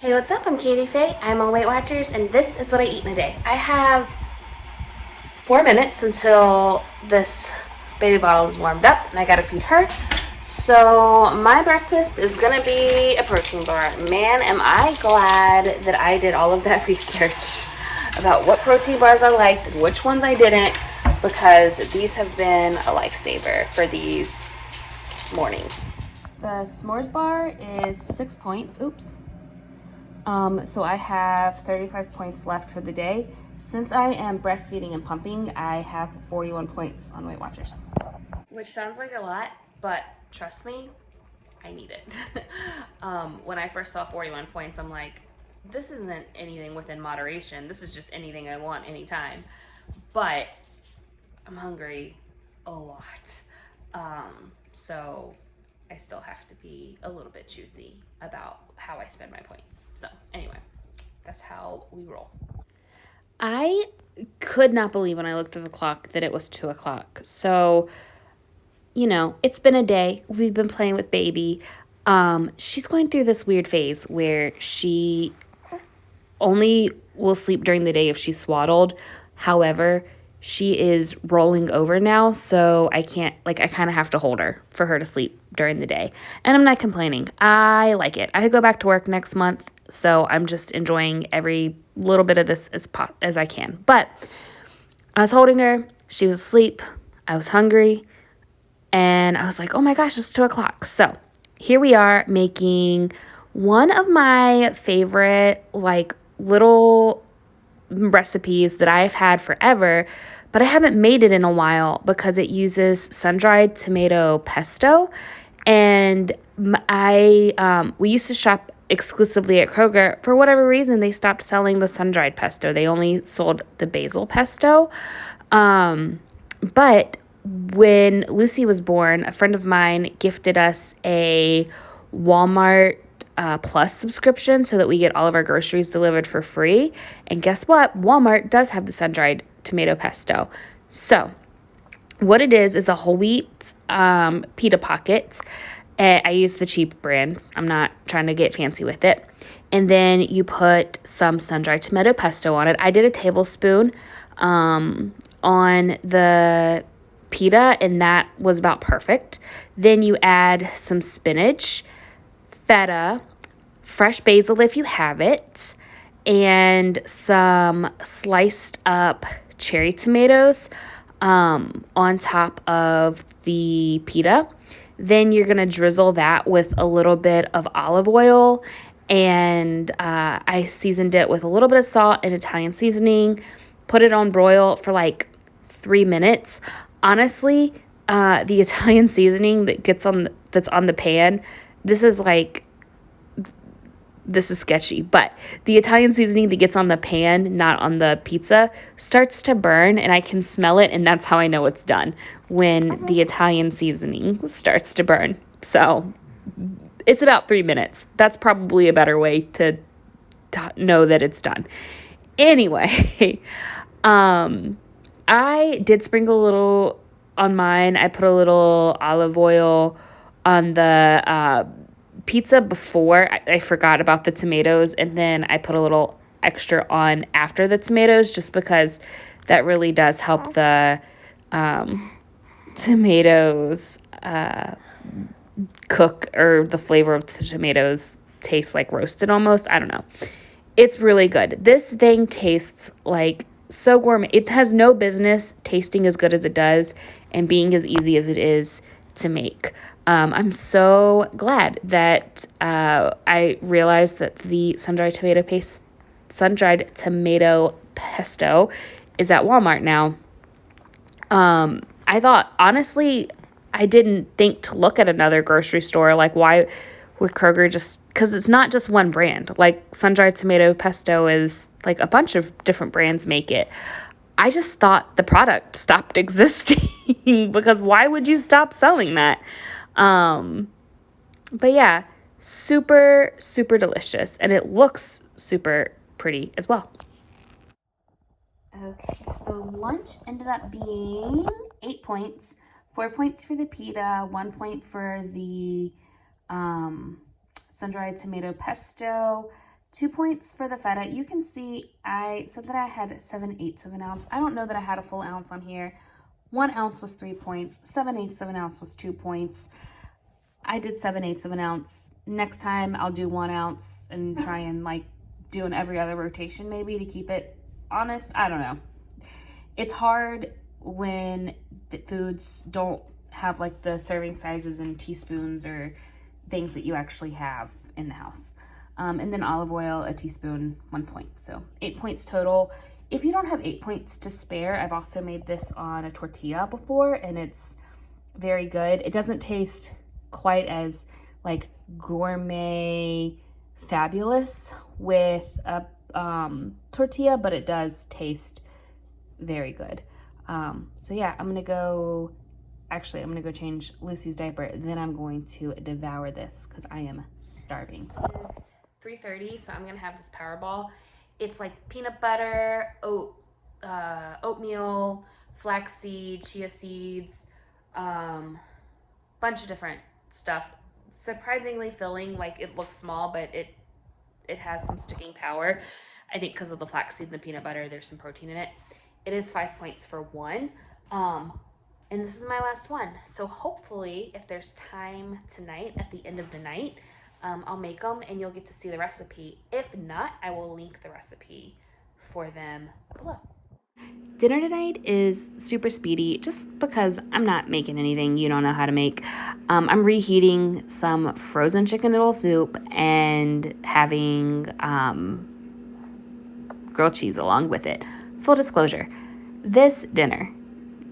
Hey, what's up? I'm Katie Faye. I'm on Weight Watchers, and this is what I eat in a day. I have 4 minutes until this baby bottle is warmed up, and I gotta feed her. So, my breakfast is gonna be a protein bar. Man, am I glad that I did all of that research about what protein bars I liked and which ones I didn't, because these have been a lifesaver for these mornings. The s'mores bar is 6 points. Oops. So I have 35 points left for the day. Since I am breastfeeding and pumping, I have 41 points on Weight Watchers. Which sounds like a lot, but trust me, I need it. When I first saw 41 points, I'm like, this isn't anything within moderation. This is just anything I want anytime. But I'm hungry a lot. So I still have to be a little bit choosy about how I spend my points. So anyway, that's how we roll. I could not believe when I looked at the clock that it was 2 o'clock. So, it's been a day. We've been playing with baby. She's going through this weird phase where she only will sleep during the day if she's swaddled. However, she is rolling over now, so I kind of have to hold her for her to sleep during the day. And I'm not complaining. I like it. I go back to work next month, so I'm just enjoying every little bit of this as I can. But I was holding her. She was asleep. I was hungry. And I was like, oh my gosh, it's 2 o'clock. So here we are making one of my favorite, little recipes that I've had forever, but I haven't made it in a while because it uses sun-dried tomato pesto. And we used to shop exclusively at Kroger. For whatever reason, they stopped selling the sun-dried pesto. They only sold the basil pesto. But when Lucy was born, a friend of mine gifted us a Walmart Plus subscription so that we get all of our groceries delivered for free. And guess what? Walmart does have the sun-dried tomato pesto. So what it is a whole wheat pita pocket. I use the cheap brand. I'm not trying to get fancy with it. And then you put some sun-dried tomato pesto on it. I did a tablespoon on the pita, and that was about perfect. Then you add some spinach, feta, fresh basil if you have it, and some sliced up cherry tomatoes on top of the pita. Then you're going to drizzle that with a little bit of olive oil, and I seasoned it with a little bit of salt and Italian seasoning. Put it on broil for 3 minutes. Honestly, the Italian seasoning that's on the pan, this is sketchy, but the Italian seasoning that gets on the pan, not on the pizza, starts to burn, and I can smell it, and that's how I know it's done, when the Italian seasoning starts to burn. So it's about 3 minutes. That's probably a better way to know that it's done. Anyway, I did sprinkle a little on mine. I put a little olive oil on the pizza before. I forgot about the tomatoes, and then I put a little extra on after the tomatoes just because that really does help the tomatoes cook, or the flavor of the tomatoes taste like roasted almost. I don't know. It's really good. This thing tastes like so gourmet. It has no business tasting as good as it does and being as easy as it is to make. I'm so glad that I realized that the sun-dried tomato pesto is at Walmart now. I thought, honestly, I didn't think to look at another grocery store. Why would Kroger just, because it's not just one brand. Sun-dried tomato pesto is a bunch of different brands make it. I just thought the product stopped existing because why would you stop selling that? But yeah, super, super delicious, and it looks super pretty as well. Okay, so lunch ended up being 8 points, 4 points for the pita, 1 point for the sun-dried tomato pesto, 2 points for the feta. You can see I said that I had 7/8 of an ounce. I don't know that I had a full ounce on here. 1 ounce was 3 points. 7/8 of an ounce was 2 points. I did 7/8 of an ounce. Next time I'll do 1 ounce and try and like do an every other rotation maybe to keep it honest. I don't know. It's hard when the foods don't have like the serving sizes and teaspoons or things that you actually have in the house. And then olive oil, a teaspoon, 1 point. So 8 points total. If you don't have 8 points to spare, I've also made this on a tortilla before and it's very good. It doesn't taste quite as like gourmet fabulous with a tortilla, but it does taste very good. So yeah, I'm gonna go change Lucy's diaper, then I'm going to devour this because I am starving. It's 3:30, so I'm gonna have this Powerball. It's like peanut butter, oatmeal, flaxseed, chia seeds, bunch of different stuff. Surprisingly filling. Like, it looks small, but it has some sticking power. I think because of the flaxseed and the peanut butter, there's some protein in it. It is 5 points for one. And this is my last one. So hopefully, if there's time tonight at the end of the night, I'll make them and you'll get to see the recipe. If not, I will link the recipe for them below. Dinner tonight is super speedy just because I'm not making anything you don't know how to make. I'm reheating some frozen chicken noodle soup and having grilled cheese along with it. Full disclosure, this dinner,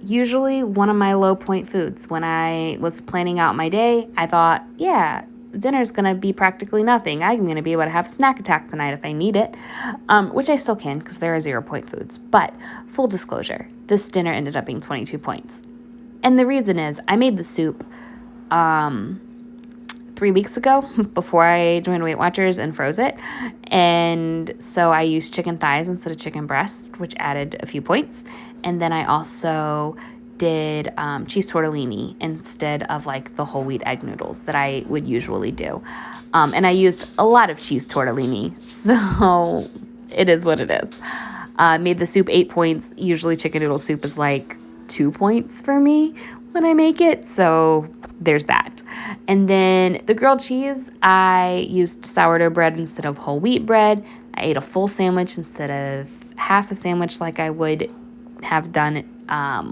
usually one of my low point foods. When I was planning out my day, I thought, yeah, dinner's gonna be practically nothing. I'm gonna be able to have a snack attack tonight if I need it, which I still can because there are 0 point foods. But full disclosure, this dinner ended up being 22 points. And the reason is I made the soup 3 weeks ago before I joined Weight Watchers and froze it. And so I used chicken thighs instead of chicken breast, which added a few points. And then I also did cheese tortellini instead of like the whole wheat egg noodles that I would usually do. And I used a lot of cheese tortellini, so it is what it is. Made the soup 8 points. Usually chicken noodle soup is like 2 points for me when I make it, so there's that. And then the grilled cheese, I used sourdough bread instead of whole wheat bread. I ate a full sandwich instead of half a sandwich like I would have done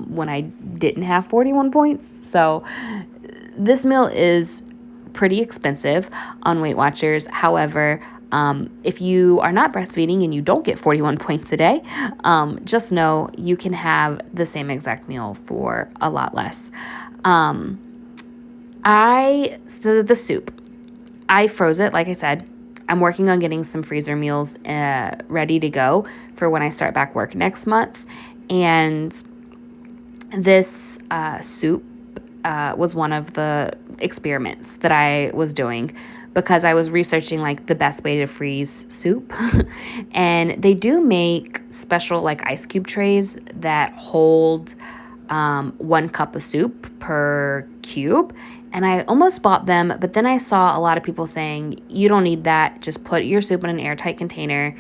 when I didn't have 41 points. So this meal is pretty expensive on Weight Watchers. However, if you are not breastfeeding and you don't get 41 points a day, just know you can have the same exact meal for a lot less. The soup, I froze it, like I said. I'm working on getting some freezer meals ready to go for when I start back work next month. And this soup was one of the experiments that I was doing because I was researching like the best way to freeze soup. And they do make special like ice cube trays that hold 1 cup of soup per cube. And I almost bought them, but then I saw a lot of people saying, you don't need that. Just put your soup in an airtight container,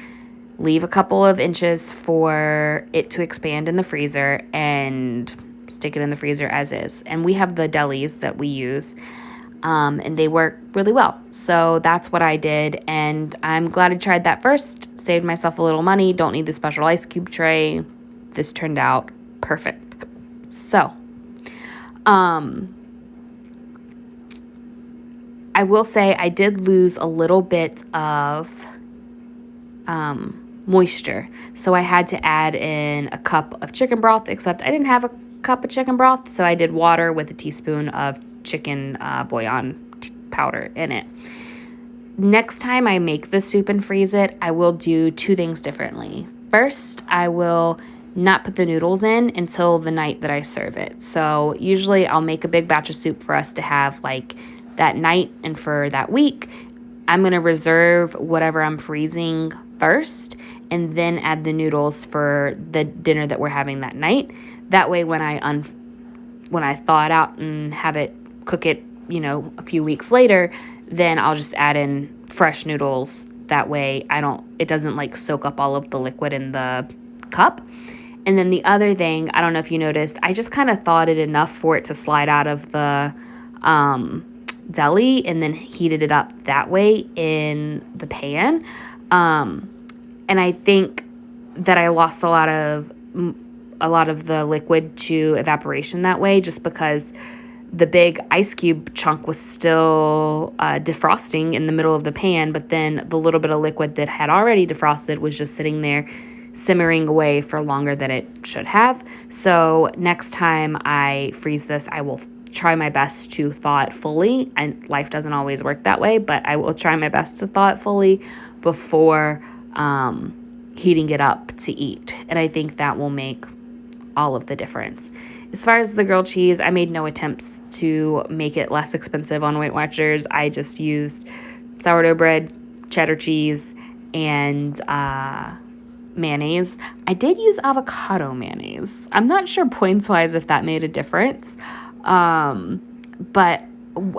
leave a couple of inches for it to expand in the freezer, and stick it in the freezer as is. And we have the delis that we use, and they work really well. So that's what I did, and I'm glad I tried that first. Saved myself a little money. Don't need the special ice cube tray. This turned out perfect. So, I will say I did lose a little bit of moisture. So I had to add in a cup of chicken broth, except I didn't have a cup of chicken broth, so I did water with a teaspoon of chicken bouillon powder in it. Next time I make the soup and freeze it, I will do 2 things differently. First, I will not put the noodles in until the night that I serve it. So usually I'll make a big batch of soup for us to have like that night and for that week. I'm going to reserve whatever I'm freezing first and then add the noodles for the dinner that we're having that night. That way when I thaw it out and have it cook it, a few weeks later, then I'll just add in fresh noodles That way it doesn't like soak up all of the liquid in the cup. And then the other thing, I don't know if you noticed, I just kind of thawed it enough for it to slide out of the deli, and then heated it up that way in the pan. And I think that I lost a lot of the liquid to evaporation that way, just because the big ice cube chunk was still defrosting in the middle of the pan, but then the little bit of liquid that had already defrosted was just sitting there simmering away for longer than it should have. So next time I freeze this, I will try my best to thaw it fully. And life doesn't always work that way, but I will try my best to thaw it fully before heating it up to eat. And I think that will make all of the difference. As far as the grilled cheese, I made no attempts to make it less expensive on Weight Watchers. I just used sourdough bread, cheddar cheese, and mayonnaise. I did use avocado mayonnaise. I'm not sure points-wise if that made a difference, but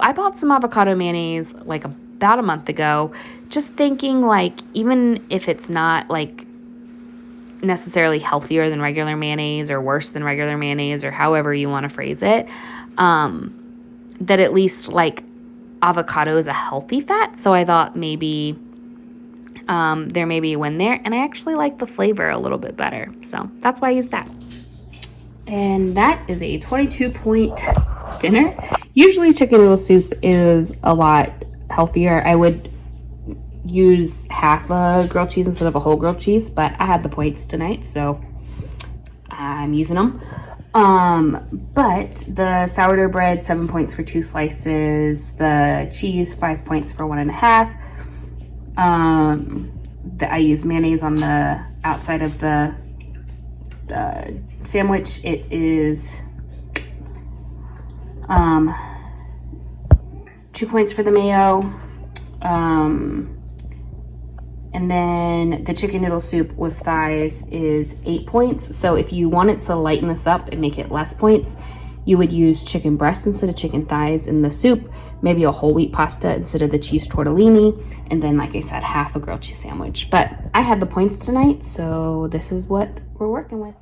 I bought some avocado mayonnaise like about a month ago, just thinking like, even if it's not like necessarily healthier than regular mayonnaise or worse than regular mayonnaise, or however you want to phrase it, that at least like avocado is a healthy fat. So I thought maybe there may be a win there, and I actually like the flavor a little bit better. So that's why I used that. And that is a 22-point dinner. Usually chicken noodle soup is a lot healthier. I would use half a grilled cheese instead of a whole grilled cheese, but I had the points tonight, so I'm using them. But the sourdough bread, 7 points for 2 slices. The cheese, 5 points for 1.5. I use mayonnaise on the outside of the sandwich. It is 2 points for the mayo. And then the chicken noodle soup with thighs is 8 points. So if you wanted to lighten this up and make it less points, you would use chicken breast instead of chicken thighs in the soup, maybe a whole wheat pasta instead of the cheese tortellini, and then, like I said, half a grilled cheese sandwich. But I had the points tonight, so this is what we're working with.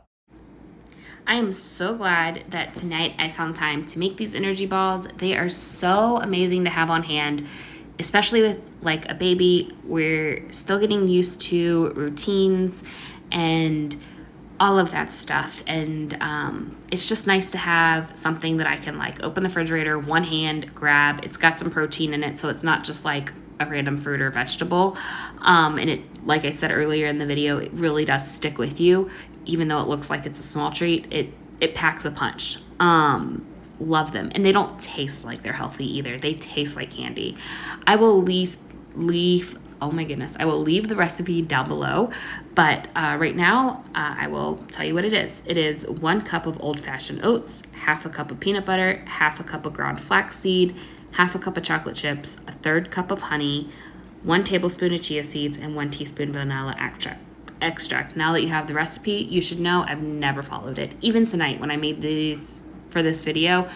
I am so glad that tonight I found time to make these energy balls. They are so amazing to have on hand, especially with like a baby. We're still getting used to routines and all of that stuff, and it's just nice to have something that I can like open the refrigerator, one hand, grab. It's got some protein in it, so it's not just like a random fruit or vegetable, and it, like I said earlier in the video, it really does stick with you. Even though it looks like it's a small treat, it packs a punch. Love them. And they don't taste like they're healthy either. They taste like candy. I will leave the recipe down below, but right now I will tell you what it is. It is 1 cup of old-fashioned oats, half a cup of peanut butter, half a cup of ground flaxseed, half a cup of chocolate chips, a 1/3 cup of honey, 1 tablespoon of chia seeds, and 1 teaspoon vanilla extract. Now that you have the recipe, you should know I've never followed it. Even tonight when I made these for this video,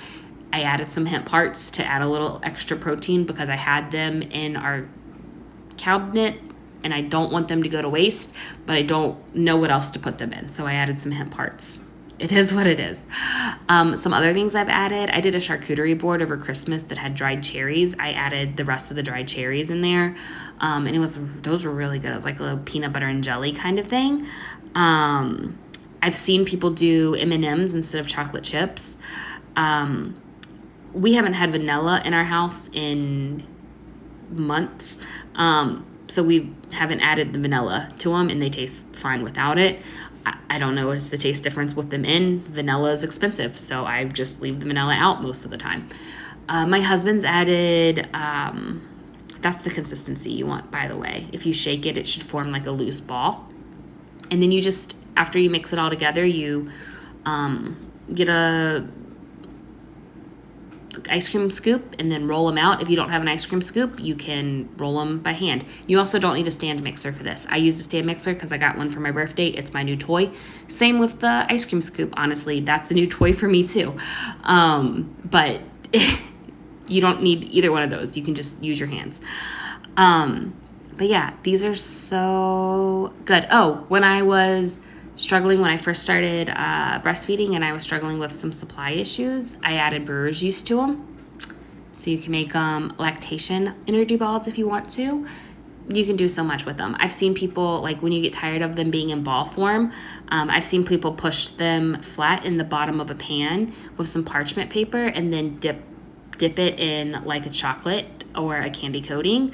I added some hemp hearts to add a little extra protein because I had them in our cabinet and I don't want them to go to waste, but I don't know what else to put them in, so I added some hemp hearts. It is what it is. Some other things I've added, I did a charcuterie board over Christmas that had dried cherries. I added the rest of the dried cherries in there, and those were really good. It was like a little peanut butter and jelly kind of thing. I've seen people do M&Ms instead of chocolate chips. We haven't had vanilla in our house in months, so we haven't added the vanilla to them, and they taste fine without it. I don't notice the taste difference with them in. Vanilla is expensive, so I just leave the vanilla out most of the time. My husband's added, that's the consistency you want, by the way. If you shake it, it should form like a loose ball. And then you just, after you mix it all together, you get a ice cream scoop and then roll them out. If you don't have an ice cream scoop, you can roll them by hand. You also don't need a stand mixer for this. I used a stand mixer because I got one for my birthday. It's my new toy. Same with the ice cream scoop. Honestly, that's a new toy for me too. But you don't need either one of those. You can just use your hands. But yeah, these are so good. Oh, when I was struggling, when I first started breastfeeding and I was struggling with some supply issues, I added brewer's yeast to them. So you can make lactation energy balls if you want to. You can do so much with them. I've seen people, like when you get tired of them being in ball form, I've seen people push them flat in the bottom of a pan with some parchment paper and then dip it in like a chocolate or a candy coating,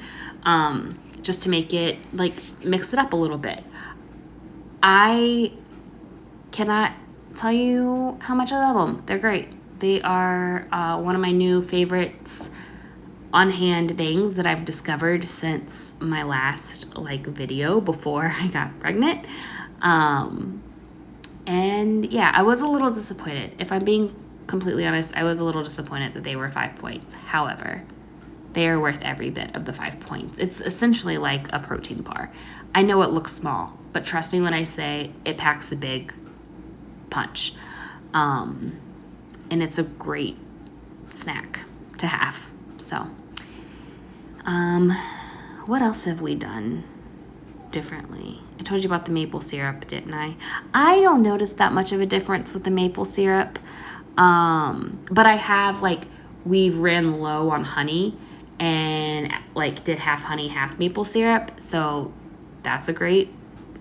just to make it, like, mix it up a little bit. I cannot tell you how much I love them. They're great. They are one of my new favorites on hand things that I've discovered since my last video before I got pregnant. And yeah, I was a little disappointed. If I'm being completely honest, I was a little disappointed that they were 5 points. However, they are worth every bit of the 5 points. It's essentially like a protein bar. I know it looks small, but trust me when I say it packs a big punch. And it's a great snack to have. So, what else have we done differently? I told you about the maple syrup, didn't I? I don't notice that much of a difference with the maple syrup. But I have, we've ran low on honey and did half honey, half maple syrup. So that's a great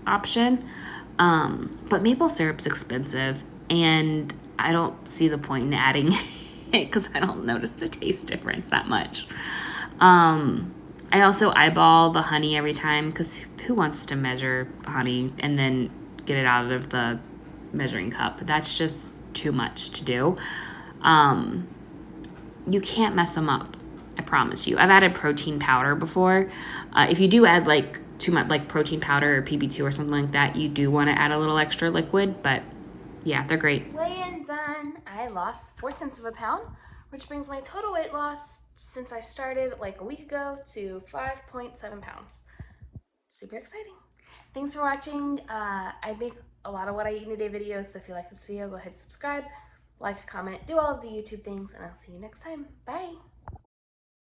option. But maple syrup's expensive and I don't see the point in adding it because I don't notice the taste difference that much. I also eyeball the honey every time because who wants to measure honey and then get it out of the measuring cup? That's just too much to do. You can't mess them up. I promise you. I've added protein powder before. If you do add too much protein powder or PB2 or something like that, you do want to add a little extra liquid, but yeah, they're great. Weigh-in done. I lost 4/10 of a pound, which brings my total weight loss since I started a week ago to 5.7 pounds. Super exciting. Thanks for watching. I make a lot of what I eat in a day videos, so if you like this video, go ahead and subscribe, like, comment, do all of the YouTube things, and I'll see you next time. Bye.